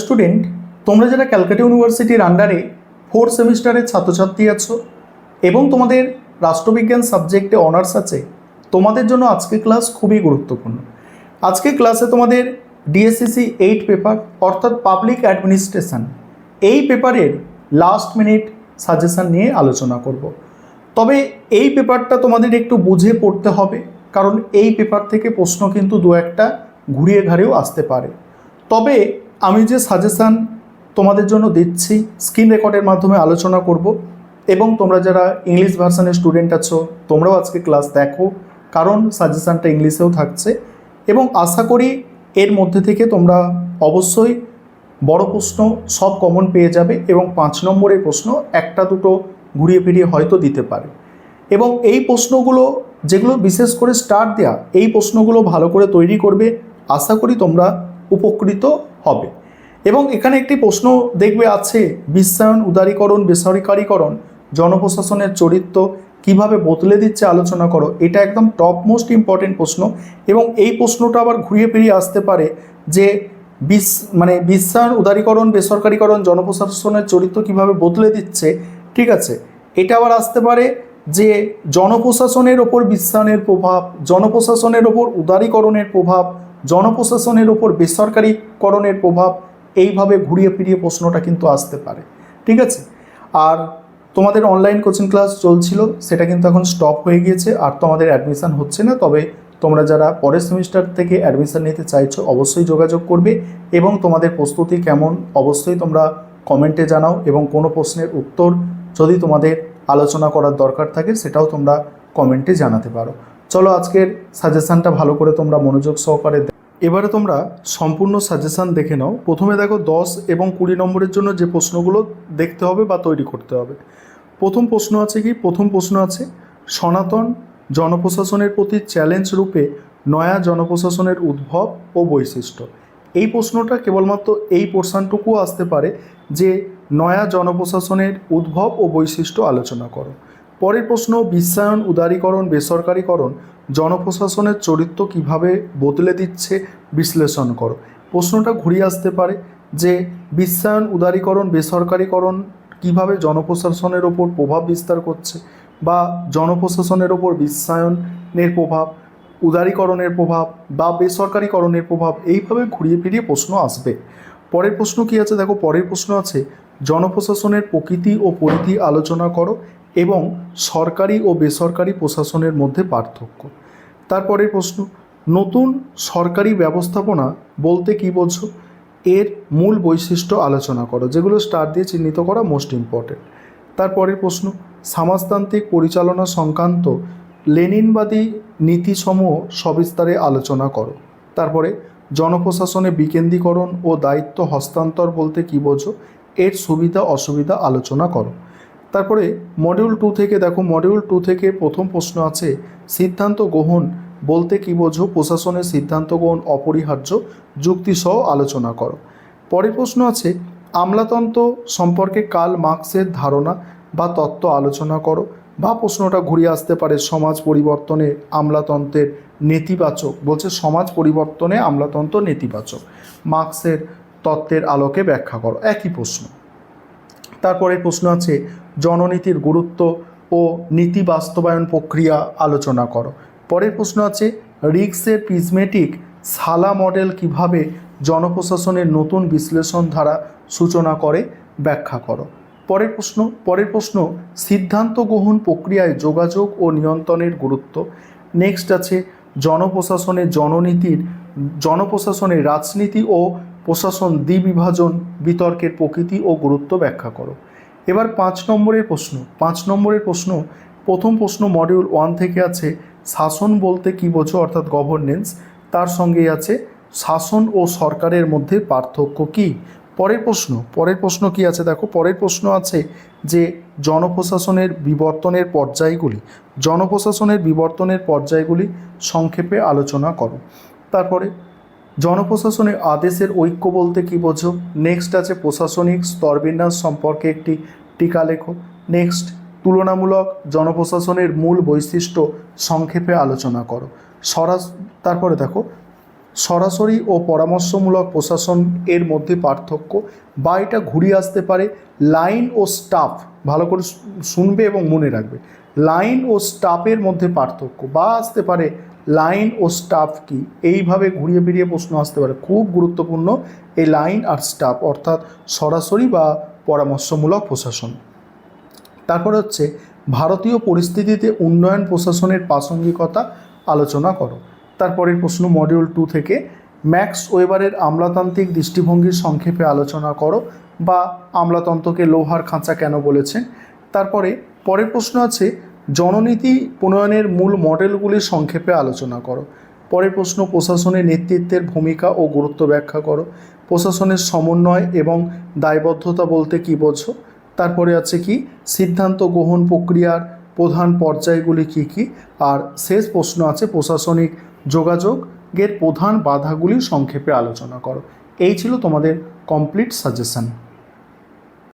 Student, তোমরা যারা ক্যালকাটা ইউনিভার্সিটির আন্ডারে 4th সেমিস্টারের ছাত্রছাত্রী আছো এবং তোমাদের রাষ্ট্রবিজ্ঞান সাবজেক্টে অনার্স আছে, তোমাদের জন্য আজকে ক্লাস খুবই গুরুত্বপূর্ণ। আজকে ক্লাসে তোমাদের ডিএসসিসি 8 পেপার অর্থাৎ পাবলিক অ্যাডমিনিস্ট্রেশন, এই পেপারের লাস্ট মিনিট সাজেশন নিয়ে আলোচনা করব। তবে এই পেপারটা তোমাদের একটু বুঝে পড়তে হবে, কারণ এই পেপার থেকে প্রশ্ন কিন্তু দু একটা ঘুরিয়ে ঘাড়িয়েও আসতে পারে। তবে আমি যে সাজেশান তোমাদের জন্য দিচ্ছি স্ক্রিন রেকর্ডের মাধ্যমে আলোচনা করব, এবং তোমরা যারা ইংলিশ ভার্সানের স্টুডেন্ট আছো তোমরাও আজকে ক্লাস দেখো, কারণ সাজেশানটা ইংলিশেও থাকছে এবং আশা করি এর মধ্যে থেকে তোমরা অবশ্যই বড় প্রশ্ন সব কমন পেয়ে যাবে এবং 5 নম্বরের প্রশ্ন একটা দুটো ঘুরিয়ে ফিরিয়ে হয়তো দিতে পারে। এবং এই প্রশ্নগুলো যেগুলো বিশেষ করে স্টার্ট দেয়া, এই প্রশ্নগুলো ভালো করে তৈরি করবে, আশা করি তোমরা উপকৃত হবে। এবং এখানে একটি প্রশ্ন দেখবে আছে, বিশ্বায়ন, উদারীকরণ, বেসরকারীকরণ জনপ্রশাসনের চরিত্র কিভাবে বদলে দিচ্ছে আলোচনা করো। এটা একদম টপ মোস্ট ইম্পর্টেন্ট প্রশ্ন এবং এই প্রশ্নটা আবার ঘুরিয়ে ফিরিয়ে আসতে পারে যে বিশ্বায়ন, উদারীকরণ, বেসরকারীকরণ জনপ্রশাসনের চরিত্র কিভাবে বদলে দিচ্ছে। ঠিক আছে, এটা আবার আসতে পারে যে জনপ্রশাসনের ওপর বিশ্বায়নের প্রভাব, জনপ্রশাসনের ওপর উদারীকরণের প্রভাব, জনপ্রশাসনের ওপর বেসরকারীকরণের প্রভাব, এইভাবে ঘুরিয়ে ফিরিয়ে প্রশ্নটা কিন্তু আসতে পারে। ঠিক আছে, আর তোমাদের অনলাইন কোচিং ক্লাস চলছিল, সেটা কিন্তু এখন স্টপ হয়ে গিয়েছে আর তোমাদের অ্যাডমিশান হচ্ছে না। তবে তোমরা যারা পরের সেমিস্টার থেকে অ্যাডমিশান নিতে চাইছো অবশ্যই যোগাযোগ করবে এবং তোমাদের প্রস্তুতি কেমন অবশ্যই তোমরা কমেন্টে জানাও, এবং কোনো প্রশ্নের উত্তর যদি তোমাদের আলোচনা করার দরকার থাকে সেটাও তোমরা কমেন্টে জানাতে পারো। চলো আজকের সাজেশানটা ভালো করে তোমরা মনোযোগ সহকারে এবারে তোমরা সম্পূর্ণ সাজেশান দেখে নাও। প্রথমে দেখো 10 এবং 20 নম্বরের জন্য যে প্রশ্নগুলো দেখতে হবে বা তৈরি করতে হবে। প্রথম প্রশ্ন আছে সনাতন জনপ্রশাসনের প্রতি চ্যালেঞ্জ রূপে নয়া জনপ্রশাসনের উদ্ভব ও বৈশিষ্ট্য। এই প্রশ্নটা কেবলমাত্র এই পোর্শনটুকু আসতে পারে যে নয়া জনপ্রশাসনের উদ্ভব ও বৈশিষ্ট্য আলোচনা করো। পরের প্রশ্ন, বিশ্বায়ন, উদারীকরণ, বেসরকারীকরণ জনপ্রশাসনের চরিত্র কিভাবে বদলে দিচ্ছে বিশ্লেষণ করো। প্রশ্নটা ঘুরিয়ে আসতে পারে যে বিশ্বায়ন, উদারীকরণ, বেসরকারীকরণ কিভাবে জনপ্রশাসনের ওপর প্রভাব বিস্তার করছে, বা জনপ্রশাসনের ওপর বিশ্বায়নের প্রভাব, উদারীকরণের প্রভাব বা বেসরকারীকরণের প্রভাব, এইভাবে ঘুরিয়ে ফিরিয়ে প্রশ্ন আসবে। পরের প্রশ্ন কি আছে দেখো, পরের প্রশ্ন আছে জনপ্রশাসনের প্রকৃতি ও পরিধি আলোচনা করো এবং সরকারি ও বেসরকারি প্রশাসনের মধ্যে পার্থক্য। তারপরের প্রশ্ন, নতুন সরকারি ব্যবস্থাপনা বলতে কী বোঝো, এর মূল বৈশিষ্ট্য আলোচনা করো। যেগুলো স্টার দিয়ে চিহ্নিত করা মোস্ট ইম্পর্টেন্ট। তারপরের প্রশ্ন, সমাজতান্ত্রিক পরিচালনা সংক্রান্ত লেনিনবাদী নীতিসমূহ সবিস্তারে আলোচনা করো। তারপরে জনপ্রশাসনে বিকেন্দ্রীকরণ ও দায়িত্ব হস্তান্তর বলতে কী বোঝো, এর সুবিধা অসুবিধা আলোচনা করো। তারপরে মডিউল 2 থেকে দেখো, মডিউল 2 থেকে প্রথম প্রশ্ন আছে সিদ্ধান্ত গ্রহণ বলতে কী বোঝো, প্রশাসনের সিদ্ধান্ত গ্রহণ অপরিহার্য, যুক্তিসহ আলোচনা করো। পরের প্রশ্ন আছে আমলাতন্ত্র সম্পর্কে কার্ল মার্ক্সের ধারণা বা তত্ত্ব আলোচনা করো, বা প্রশ্নটা ঘুরিয়ে আসতে পারে সমাজ পরিবর্তনে আমলাতন্ত্রের নেতিবাচক, বলছে সমাজ পরিবর্তনে আমলাতন্ত্র নেতিবাচক, মার্ক্সের তত্ত্বের আলোকে ব্যাখ্যা করো, একই প্রশ্ন। তারপরে প্রশ্ন আছে জননীতির গুরুত্ব ও নীতি বাস্তবায়ন প্রক্রিয়া আলোচনা করো। পরের প্রশ্ন আছে রিক্সের প্রিজমেটিক সালা মডেল কিভাবে জনপ্রশাসনের নতুন বিশ্লেষণ ধারা সূচনা করে, ব্যাখ্যা করো। পরের প্রশ্ন সিদ্ধান্ত গ্রহণ প্রক্রিয়ায় যোগাযোগ ও নিয়ন্ত্রণের গুরুত্ব। নেক্সট আছে জনপ্রশাসনের রাজনীতি ও প্রশাসন দ্বিবিভাজন বিতর্কের প্রকৃতি ও গুরুত্ব ব্যাখ্যা করো। এবার 5 নম্বরের প্রশ্ন প্রথম প্রশ্ন মডিউল 1 থেকে আছে শাসন বলতে কী বোঝো, অর্থাৎ গভর্নেন্স। তার সঙ্গেই আছে শাসন ও সরকারের মধ্যে পার্থক্য কী। পরের প্রশ্ন কি আছে দেখো, পরের প্রশ্ন আছে যে জনপ্রশাসনের বিবর্তনের পর্যায়গুলি সংক্ষেপে আলোচনা করো। তারপরে জনপ্রশাসনের আদেশের ঐক্য বলতে কী বোঝো। নেক্সট আছে প্রশাসনিক স্তরবিন্যাস সম্পর্কে একটি টিকা লেখো। নেক্সট তুলনামূলক জনপ্রশাসনের মূল বৈশিষ্ট্য সংক্ষেপে আলোচনা করো। তারপরে দেখো সরাসরি ও পরামর্শমূলক প্রশাসন এর মধ্যে পার্থক্য, বা এটা ঘুরিয়ে আসতে পারে লাইন ও স্টাফ। ভালো করে শুনবে এবং মনে রাখবে, লাইন ও স্টাফের মধ্যে পার্থক্য, বা আসতে পারে লাইন ও স্টাফ কি। এইভাবে ঘুরিয়ে ফিরিয়ে প্রশ্ন আসতে পারে, খুব গুরুত্বপূর্ণ এই লাইন আর স্টাফ, অর্থাৎ সরাসরি বা পরামর্শমূলক প্রশাসন। তারপরে হচ্ছে ভারতীয় পরিস্থিতিতে উন্নয়ন প্রশাসনের প্রাসঙ্গিকতা আলোচনা করো। তারপরের প্রশ্ন মডিউল 2 থেকে ম্যাক্স ওয়েবারের আমলাতান্ত্রিক দৃষ্টিভঙ্গির সংক্ষেপে আলোচনা করো, বা আমলাতন্ত্রকে লোহার খাঁচা কেন বলেছেন। তারপরে পরের প্রশ্ন আছে জননীতি প্রণয়নের মূল মডেলগুলির সংক্ষেপে আলোচনা করো। পরের প্রশ্ন প্রশাসনের নেতৃত্বের ভূমিকা ও গুরুত্ব ব্যাখ্যা করো। প্রশাসনের সমন্বয় এবং দায়বদ্ধতা বলতে কী বোঝো। তারপরে আছে কি সিদ্ধান্ত গ্রহণ প্রক্রিয়ার প্রধান পর্যায়গুলি কি কি। আর শেষ প্রশ্ন আছে প্রশাসনিক যোগাযোগের প্রধান বাধাগুলি সংক্ষেপে আলোচনা করো। এই ছিল তোমাদের কমপ্লিট সাজেশন।